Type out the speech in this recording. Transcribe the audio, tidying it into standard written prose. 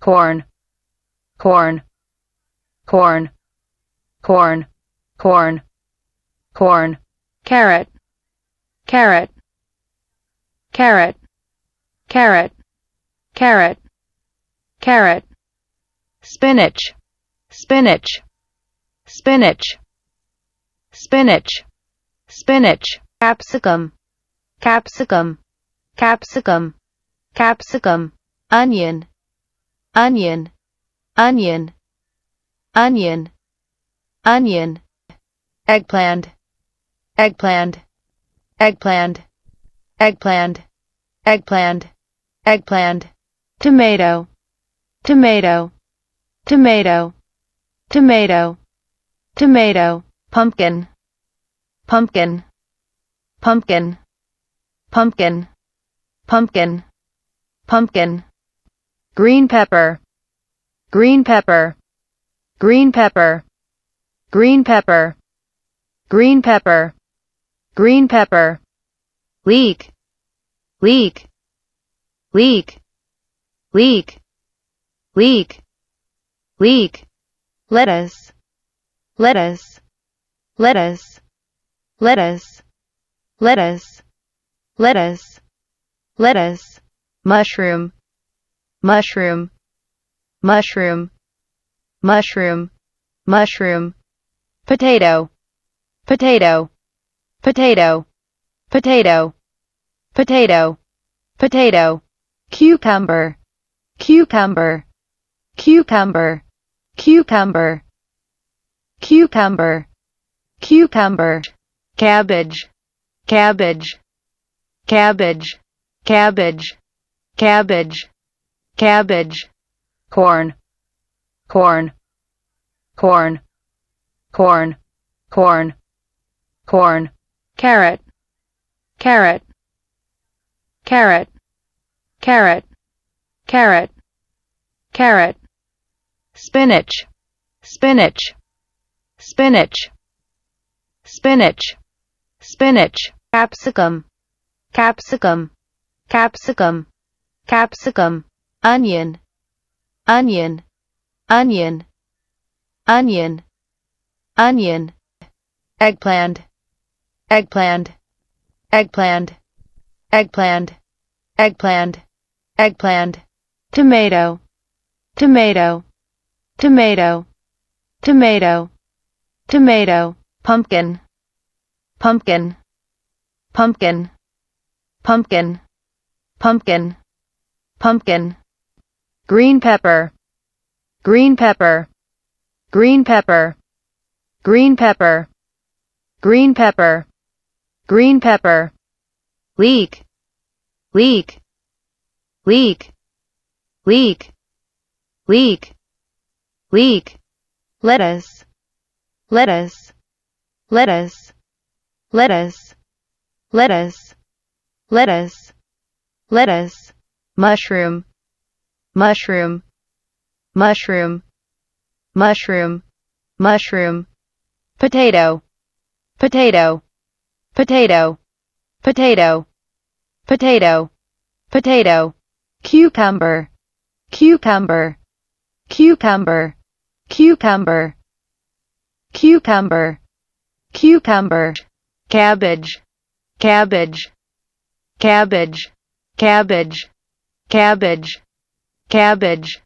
corn, corn, corn, corn, corn, corn, carrot, carrot, carrot, carrot, carrot, carrot, spinach, spinach, spinach, spinach, spinach, capsicum, capsicum, capsicum, capsicum, onion, onion, onion, onion, onion, eggplant, eggplant, eggplant, eggplant, eggplant, eggplant, tomato, tomato, tomato, tomato, tomato, pumpkin, pumpkin, pumpkin, pumpkin, pumpkin, pumpkin, green pepper, green pepper, green pepper, green pepper, green pepper, green pepper, leek, leek, leek, leek, leek, leek, lettuce, lettuce, lettuce, lettuce, lettuce, lettuce, lettuce, mushroom, mushroom, mushroom, mushroom, mushroom, potato, potato, potato, potato, potato, potato, cucumber, cucumber, cucumber, cucumber, cucumber, cucumber, cabbage, cabbage, cabbage, cabbage, cabbage, cabbage, corn, corn, corn, corn, corn, corn, carrot, carrot, carrot, carrot, carrot, carrot, spinach, spinach, spinach, spinach, spinach, capsicum, capsicum, capsicum, capsicum, onion, onion, onion, onion, onion, eggplant, eggplant, eggplant, eggplant, eggplant, eggplant, tomato, tomato, tomato, tomato, tomato, pumpkin, pumpkin, pumpkin, pumpkin, pumpkin, pumpkin, green pepper, green pepper, green pepper, green pepper, green pepper, green pepper, leek, leek, leek, leek, leek, leek, lettuce, lettuce, lettuce, lettuce, lettuce, lettuce, lettuce, mushroom, mushroom, mushroom, mushroom, mushroom, potato, potato, potato, potato, potato, potato, cucumber, cucumber, cucumber, cucumber, cucumber, cucumber, cabbage, cabbage, cabbage, cabbage, cabbage, cabbage,